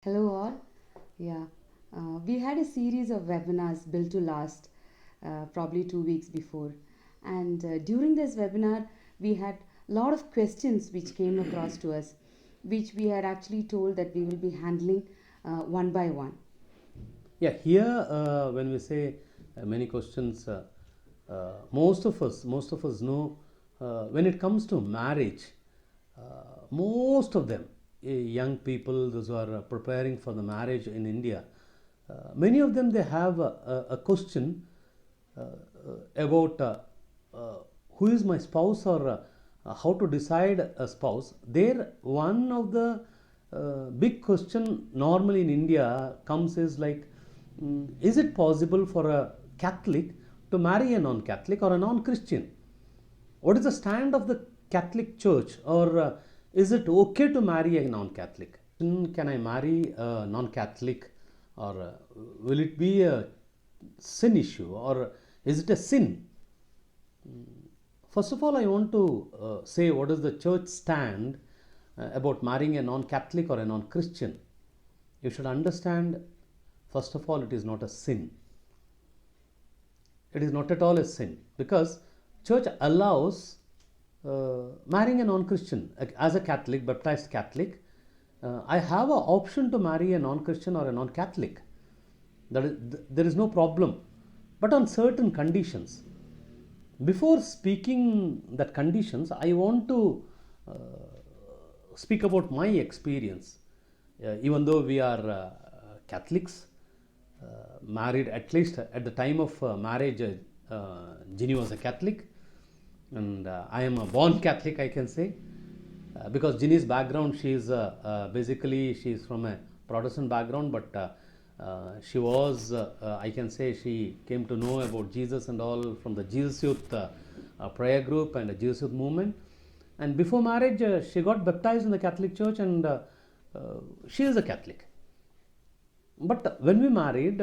Hello, all. Yeah, we had a series of webinars built to last, probably 2 weeks before. And during this webinar, we had a lot of questions which came across to us, which we had actually told that we will be handling one by one. Yeah, here when we say many questions, most of us know when it comes to marriage, most of them, young people, those who are preparing for the marriage in India, many of them they have a question about uh, who is my spouse or how to decide a spouse. There, one of the big question normally in India comes is like, is it possible for a Catholic to marry a non-Catholic or a non-Christian? What is the stand of the Catholic Church, or is it okay to marry a non-Catholic? Can I marry a non-Catholic, or will it be a sin issue, or is it a sin? First of all, I want to say what is the church stand about marrying a non-Catholic or a non-Christian. You should understand, first of all, it is not a sin. It is not at all a sin, because church allows marrying a non-Christian. As a Catholic, baptized Catholic, I have an option to marry a non-Christian or a non-Catholic. There is no problem, but on certain conditions. Before speaking that conditions, I want to speak about my experience. Even though we are Catholics, married at least at the time of marriage, Ginny was a Catholic, and I am a born Catholic, I can say, because Ginny's background, she is basically she is from a Protestant background, but she was, I can say, she came to know about Jesus and all from the Jesus Youth prayer group and the Jesus Youth movement. And before marriage, she got baptized in the Catholic Church, and she is a Catholic. But when we married,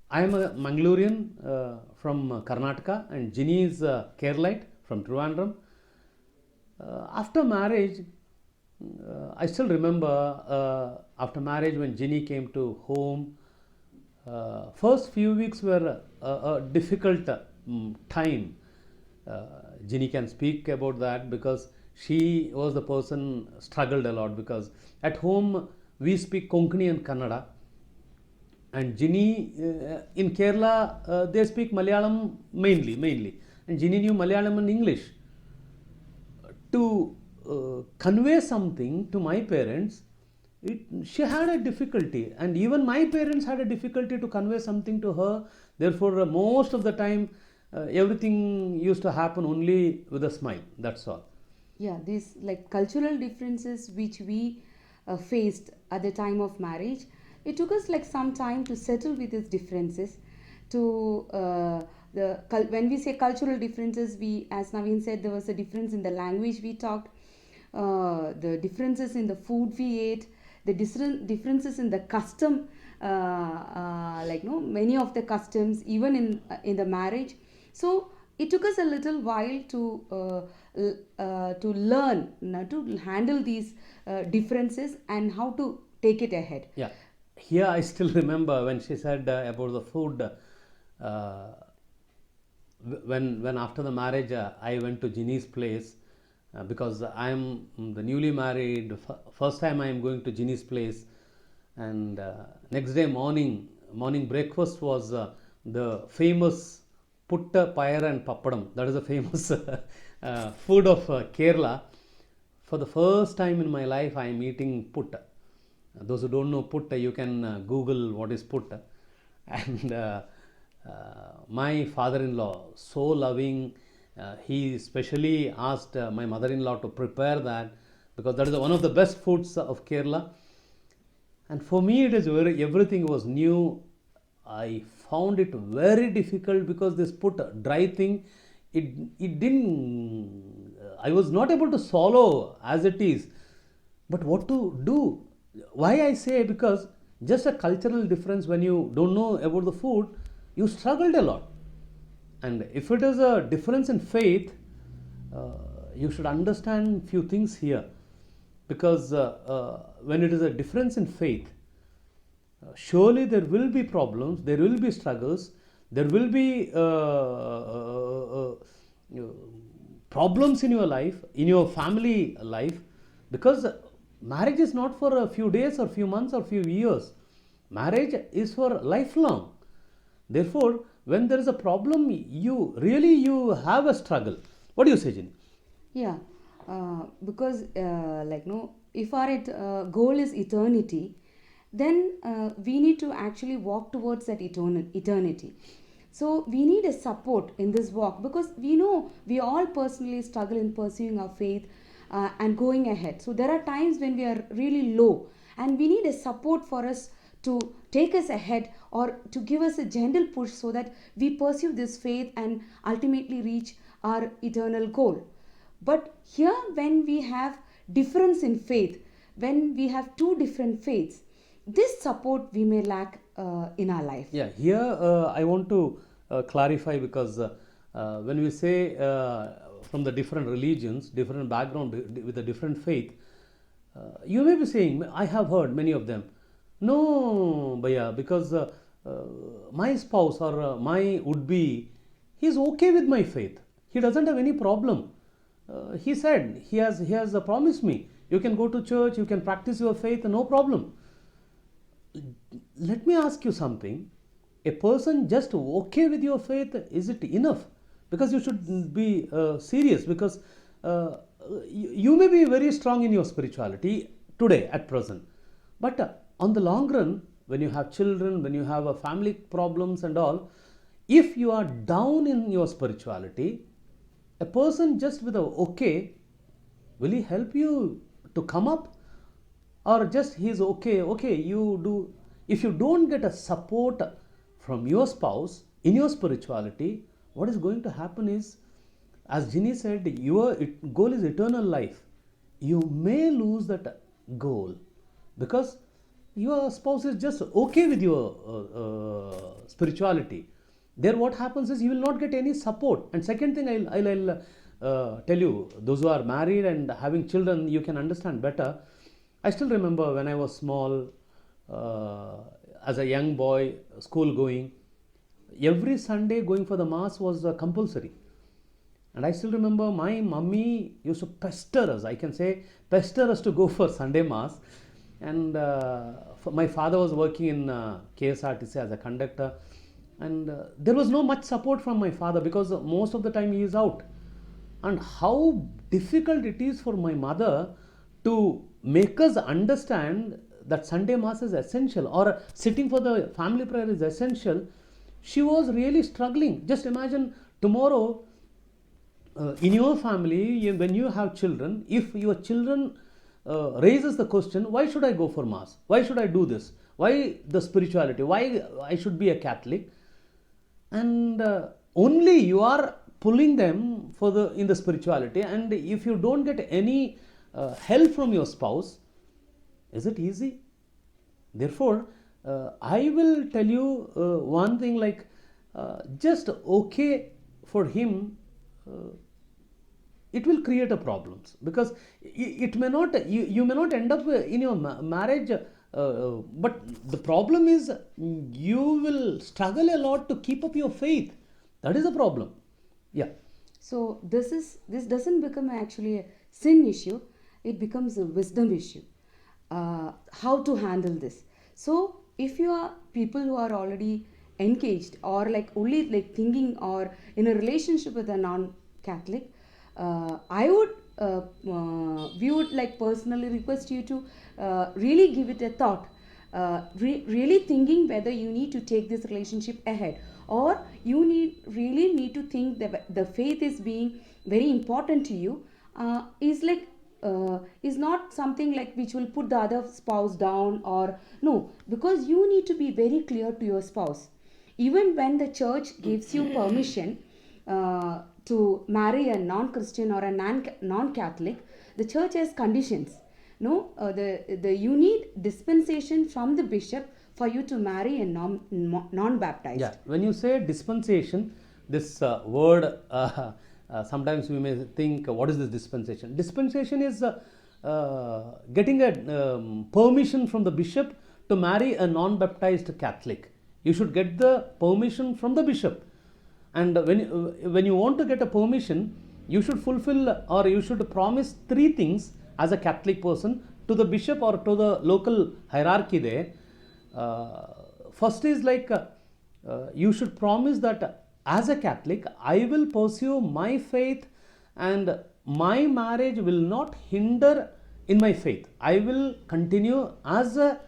I am a Mangalorean from Karnataka, and Ginny is a Keralite from Trivandrum. After marriage, I still remember after marriage when Ginny came to home, first few weeks were a difficult time. Ginny can speak about that because she was the person struggled a lot, because at home we speak Konkani and Kannada, and Ginny in Kerala they speak Malayalam mainly, and Ginny knew Malayalam and English. To convey something to my parents, she had a difficulty, and even my parents had a difficulty to convey something to her. Therefore, most of the time, everything used to happen only with a smile. That's all. Yeah, these like cultural differences which we faced at the time of marriage, it took us like some time to settle with these differences. To when we say cultural differences, we, as Naveen said, there was a difference in the language we talked, the differences in the food we ate, the differences in the custom, like no many of the customs even in the marriage. So it took us a little while to learn, to handle these differences and how to take it ahead. Yeah, here I still remember when she said about the food. When after the marriage I went to Ginny's place, because I am the newly married, first time I am going to Ginny's place, and next day morning breakfast was the famous putta, payar and pappadam. That is the famous food of Kerala. For the first time in my life, I am eating putta. Those who don't know putta, you can Google what is putta. And my father-in-law, so loving, he specially asked my mother-in-law to prepare that, because that is one of the best foods of Kerala. And for me, it is everything was new. I found it very difficult because this put dry thing, it didn't. I was not able to swallow as it is. But what to do? Why I say, because just a cultural difference, when you don't know about the food, you struggled a lot. And if it is a difference in faith, uh, you should understand few things here. because when it is a difference in faith, surely there will be problems, there will be struggles, there will be problems in your life, in your family life, because marriage is not for a few days or few months or few years. Marriage is for lifelong. Therefore, when there is a problem, you have a struggle. What do you say, Jenny? Yeah, because like no, if our goal is eternity, then we need to actually walk towards that eternity. So we need a support in this walk, because we know we all personally struggle in pursuing our faith and going ahead. So there are times when we are really low, and we need a support for us to take us ahead, or to give us a gentle push so that we pursue this faith and ultimately reach our eternal goal. But here, when we have difference in faith, when we have two different faiths, this support we may lack in our life. Yeah, here I want to clarify, because when we say from the different religions, different background, with a different faith, you may be saying, I have heard many of them, no, Bhaiya, because my spouse or my would be, he's okay with my faith. He doesn't have any problem. He said, he has promised me, you can go to church, you can practice your faith, no problem. Let me ask you something. A person just okay with your faith, is it enough? Because you should be serious, because you may be very strong in your spirituality today at present, but on the long run, when you have children, when you have a family problems and all, if you are down in your spirituality, a person just with a okay, will he help you to come up? Or just he's okay, you do. If you don't get a support from your spouse in your spirituality, what is going to happen is, as Ginny said, your goal is eternal life. You may lose that goal because your spouse is just okay with your spirituality. There what happens is, you will not get any support. And second thing, I'll tell you, those who are married and having children, you can understand better. I still remember when I was small, as a young boy, school going, every Sunday going for the mass was compulsory. And I still remember my mummy used to pester us, I can say, pester us to go for Sunday mass. And my father was working in KSRTC as a conductor. And there was no much support from my father, because most of the time he is out. And how difficult it is for my mother to make us understand that Sunday mass is essential, or sitting for the family prayer is essential. She was really struggling. Just imagine tomorrow, in your family, when you have children, if your children raises the question, why should I go for mass? Why should I do this? Why the spirituality? Why I should be a Catholic? And only you are pulling them in the spirituality. And if you don't get any help from your spouse, is it easy? Therefore, I will tell you one thing, like just okay for him, it will create a problems, because it may not, you may not end up in your marriage, but the problem is, you will struggle a lot to keep up your faith. That is a problem. Yeah. So this doesn't become actually a sin issue, it becomes a wisdom issue. How to handle this? So if you are people who are already engaged, or like only like thinking or in a relationship with a non-Catholic, we would like personally request you to really give it a thought, really thinking whether you need to take this relationship ahead, or you really need to think that the faith is being very important to you, is not something like which will put the other spouse down, or no, because you need to be very clear to your spouse. Even when the church gives you permission to marry a non-Christian or a non-Catholic, the church has conditions. No, you need dispensation from the bishop for you to marry a non-baptized. Yeah, when you say dispensation, this word, sometimes we may think, what is this dispensation? Dispensation is getting a permission from the bishop to marry a non-baptized Catholic. You should get the permission from the bishop. And when you want to get a permission, you should fulfill or you should promise three things as a Catholic person to the bishop or to the local hierarchy there. First is like you should promise that as a Catholic, I will pursue my faith and my marriage will not hinder in my faith. I will continue as a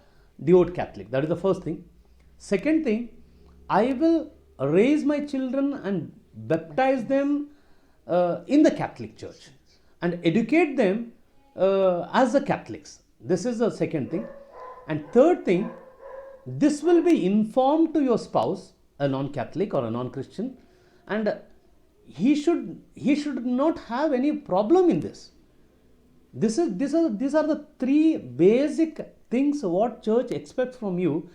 devout Catholic. That is the first thing. Second thing, I will raise my children and baptize them in the Catholic Church and educate them as the Catholics. This is the second thing. And third thing, this will be informed to your spouse, a non-Catholic or a non-Christian, and he should not have any problem in this. These are the three basic things what church expects from you,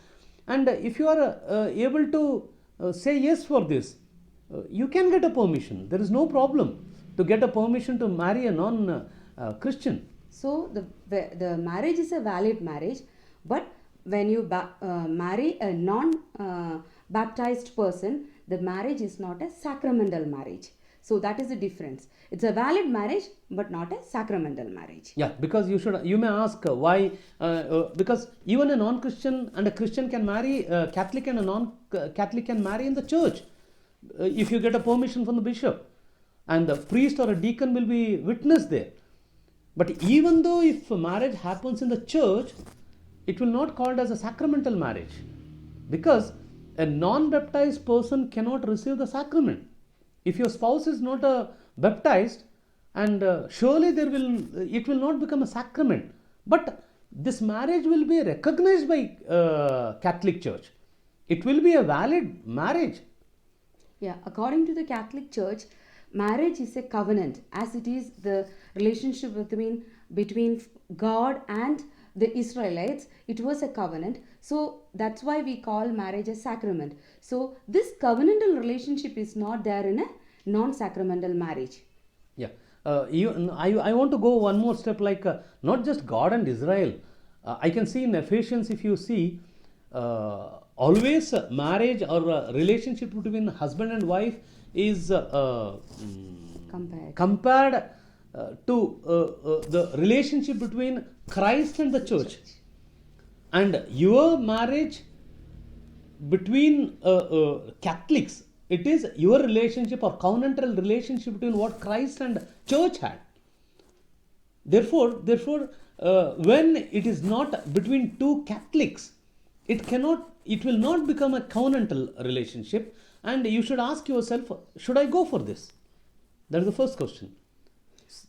and if you are able to say yes for this, you can get a permission. There is no problem to get a permission to marry a non-Christian. So the marriage is a valid marriage, but when you marry a non-baptized person, the marriage is not a sacramental marriage. So that is the difference. It's a valid marriage, but not a sacramental marriage. Yeah, because you may ask why, because even a non-Christian and a Christian can marry, a Catholic and a non-Catholic can marry in the church if you get a permission from the bishop, and the priest or a deacon will be witness there. But even though if marriage happens in the church, it will not called as a sacramental marriage, because a non-baptized person cannot receive the sacrament. If your spouse is not baptized, and surely it will not become a sacrament. But this marriage will be recognized by Catholic Church. It will be a valid marriage. Yeah, according to the Catholic Church, marriage is a covenant, as it is the relationship between God and the Israelites. It was a covenant, so that's why we call marriage a sacrament. So this covenantal relationship is not there in a non-sacramental marriage. Yeah, I want to go one more step, like not just God and Israel. I can see in Ephesians, if you see, always marriage or relationship between husband and wife is compared to the relationship between Christ and the church. And your marriage between Catholics, it is your relationship or covenantal relationship between what Christ and church had. Therefore, when it is not between two Catholics, it will not become a covenantal relationship. And you should ask yourself, should I go for this? That is the first question.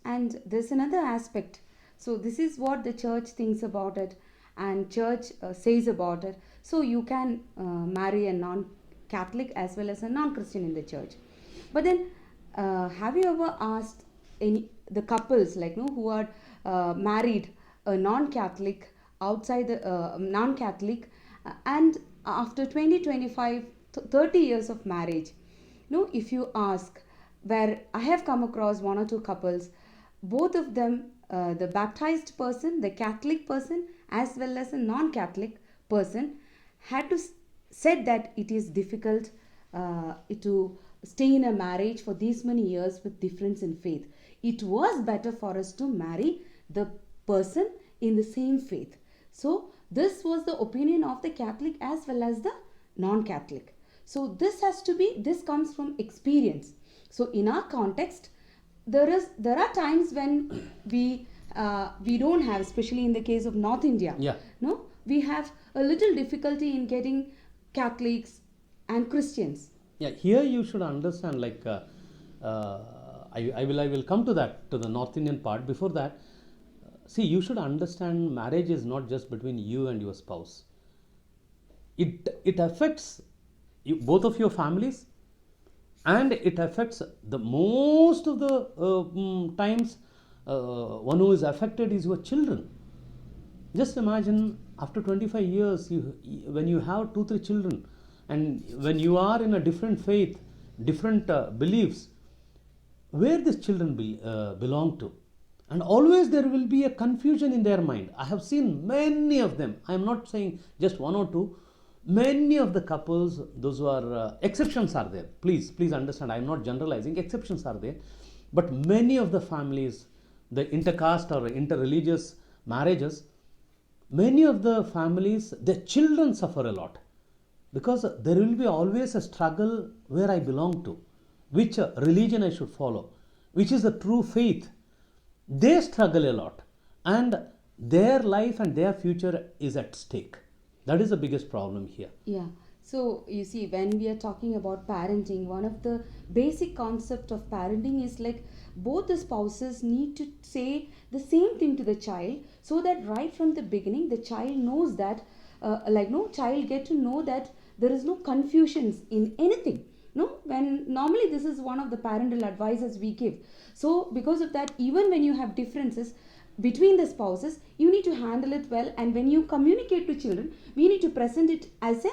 And there's another aspect. So this is what the church thinks about it, and church says about it. So you can marry a non-Catholic as well as a non-Christian in the church. But then have you ever asked the couples who are married a non-Catholic outside the non-Catholic, and after 20, 25, 30 years of marriage, if you ask, where I have come across one or two couples, both of them, the baptized person, the Catholic person, as well as a non-Catholic person, had to said that it is difficult to stay in a marriage for these many years with difference in faith. It was better for us to marry the person in the same faith. So this was the opinion of the Catholic as well as the non-Catholic. So this comes from experience. So in our context, there are times when we don't have, especially in the case of North India. Yeah. We have a little difficulty in getting Catholics and Christians. Yeah, here you should understand, like I will come to the North Indian part. Before that, see, you should understand marriage is not just between you and your spouse. It affects both of your families, and it affects the most of the times one who is affected is your children. Just imagine, after 25 years, when you have 2-3 children, and when you are in a different faith, different beliefs, where these children belong to. And always there will be a confusion in their mind. I have seen many of them. I am not saying just one or two. Many of the couples, those who are exceptions are there. Please understand. I am not generalizing. Exceptions are there, but many of the families, the intercaste or interreligious marriages, many of the families, their children suffer a lot, because there will be always a struggle where I belong to, which religion I should follow, which is the true faith. They struggle a lot, and their life and their future is at stake. That is the biggest problem here. Yeah. So you see, when we are talking about parenting, one of the basic concept of parenting is like both the spouses need to say the same thing to the child, so that right from the beginning the child knows that, like no child get to know that there is no confusions in anything. No, when normally this is one of the parental advices we give. So because of that, even when you have differences between the spouses, you need to handle it well, and when you communicate to children, we need to present it as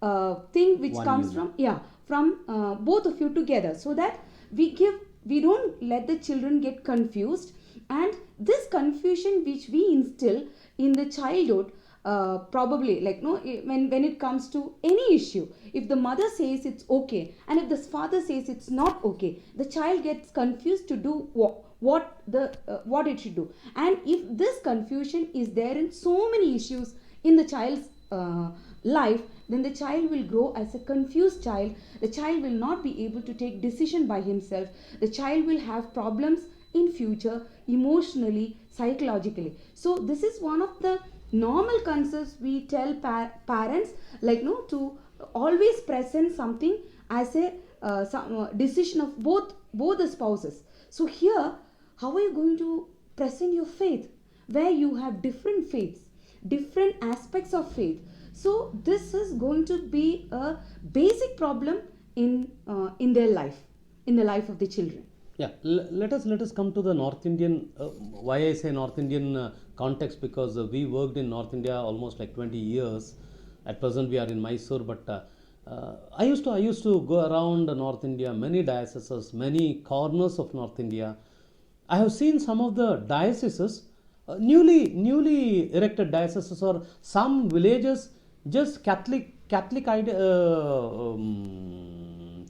a thing which One comes unit. from, yeah, from both of you together, so that we don't let the children get confused. And this confusion which we instill in the childhood, probably like no when it comes to any issue, if the mother says it's okay and if the father says it's not okay, the child gets confused to do what it should do. And if this confusion is there in so many issues in the child's life, then the child will grow as a confused child. The child will not be able to take decision by himself. The child will have problems in future, emotionally, psychologically. So this is one of the normal concepts we tell parents, like no, to always present something as a decision of both the spouses. So here, how are you going to present your faith where you have different faiths, different aspects of faith? So this is going to be a basic problem in their life, in the life of the children. Yeah, let us come to the North Indian. Why I say North Indian context, because we worked in North India almost like 20 years. At present, we are in Mysore, but I used to go around North India, many dioceses, many corners of North India. I have seen some of the dioceses, newly erected dioceses, or some villages, just Catholic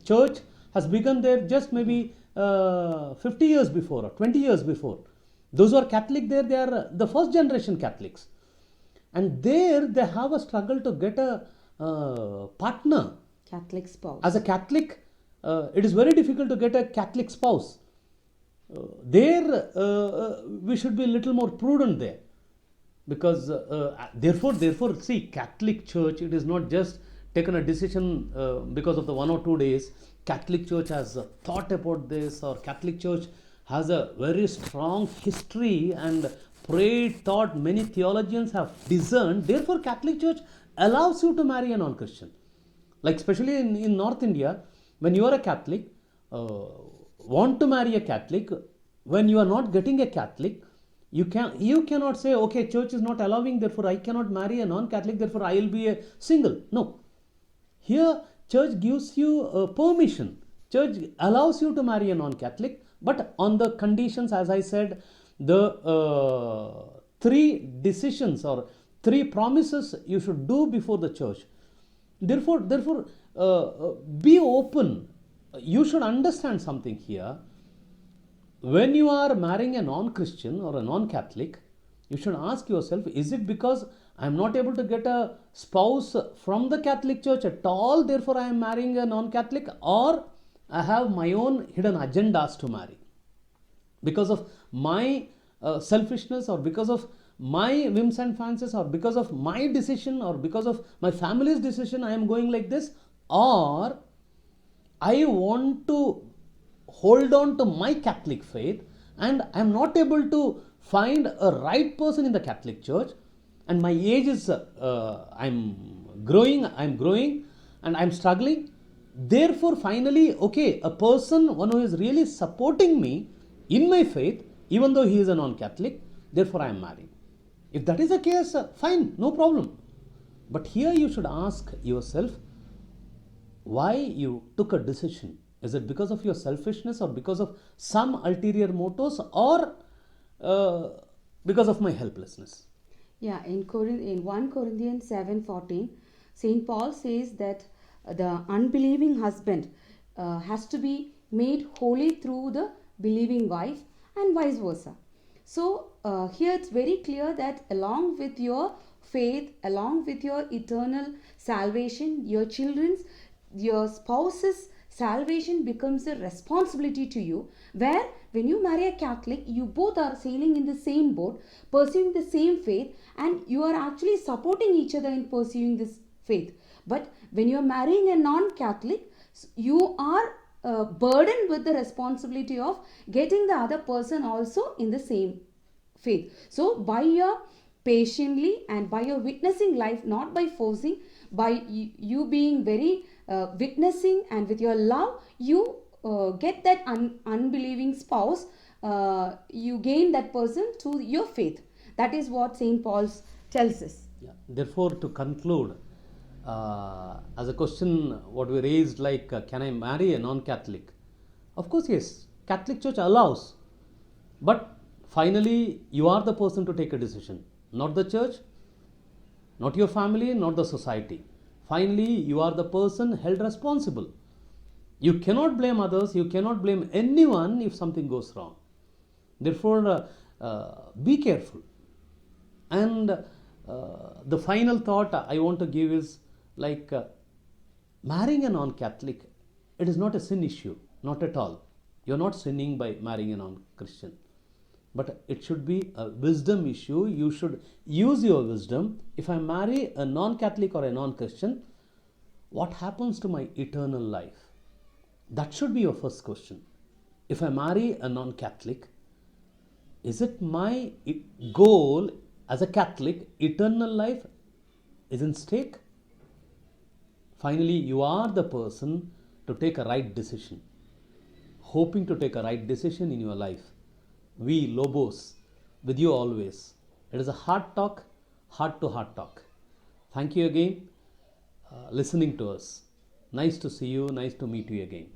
church has begun there just maybe 50 years before or 20 years before. Those who are Catholic there, they are the first generation Catholics, and there they have a struggle to get a partner. Catholic spouse. As a Catholic, it is very difficult to get a Catholic spouse. There, we should be a little more prudent there, because therefore, see, Catholic Church, it is not just taken a decision because of the 1 or 2 days. Catholic Church has thought about this, or Catholic Church has a very strong history and prayed, thought. Many theologians have discerned. Therefore, Catholic Church allows you to marry a non-Christian. Like especially in North India, when you are a Catholic, want to marry a Catholic, when you are not getting a Catholic, you cannot say, okay, church is not allowing, therefore I cannot marry a non-Catholic, therefore I will be a single. No. Here, church gives you permission. Church allows you to marry a non-Catholic, but on the conditions, as I said, the 3 decisions or 3 promises you should do before the church. Therefore, be open. You should understand something here. When you are marrying a non-Christian or a non-Catholic, you should ask yourself, is it because I am not able to get a spouse from the Catholic Church at all, therefore I am marrying a non-Catholic, or I have my own hidden agendas to marry? Because of my selfishness, or because of my whims and fancies, or because of my decision, or because of my family's decision, I am going like this, or I want to hold on to my Catholic faith and I am not able to find a right person in the Catholic Church, and my age is I'm growing and I'm struggling. Therefore, finally, okay, one who is really supporting me in my faith, even though he is a non-Catholic, therefore I am marrying. If that is the case, fine, no problem. But here you should ask yourself why you took a decision. Is it because of your selfishness, or because of some ulterior motives, or uh, because of my helplessness. Yeah, in 1 Corinthians 7:14, St. Paul says that the unbelieving husband has to be made holy through the believing wife and vice versa. So here it's very clear that along with your faith, along with your eternal salvation, your children's, your spouse's salvation becomes a responsibility to you, where when you marry a Catholic, you both are sailing in the same boat, pursuing the same faith, and you are actually supporting each other in pursuing this faith. But when you are marrying a non-Catholic, you are burdened with the responsibility of getting the other person also in the same faith. So by your patiently and by your witnessing life, not by forcing, by you being very witnessing, and with your love, you get that unbelieving spouse, you gain that person through your faith. That is what Saint Paul tells us. Yeah. Therefore, to conclude, as a question, what we raised, like, can I marry a non-Catholic? Of course, yes. Catholic Church allows, but finally, you are the person to take a decision, not the church, not your family, not the society. Finally, you are the person held responsible. You cannot blame others, you cannot blame anyone if something goes wrong. Therefore, be careful. And the final thought I want to give is, like, marrying a non Catholic, it is not a sin issue, not at all. You're not sinning by marrying a non Christian. But it should be a wisdom issue. You should use your wisdom. If I marry a non Catholic or a non Christian, what happens to my eternal life? That should be your first question. If I marry a non Catholic, is it my goal as a Catholic, eternal life is in stake? Finally, you are the person to take a right decision, hoping to take a right decision in your life. We, Lobos, with you always. It is a heart talk, heart to heart talk. Thank you again, listening to us. Nice to see you, nice to meet you again.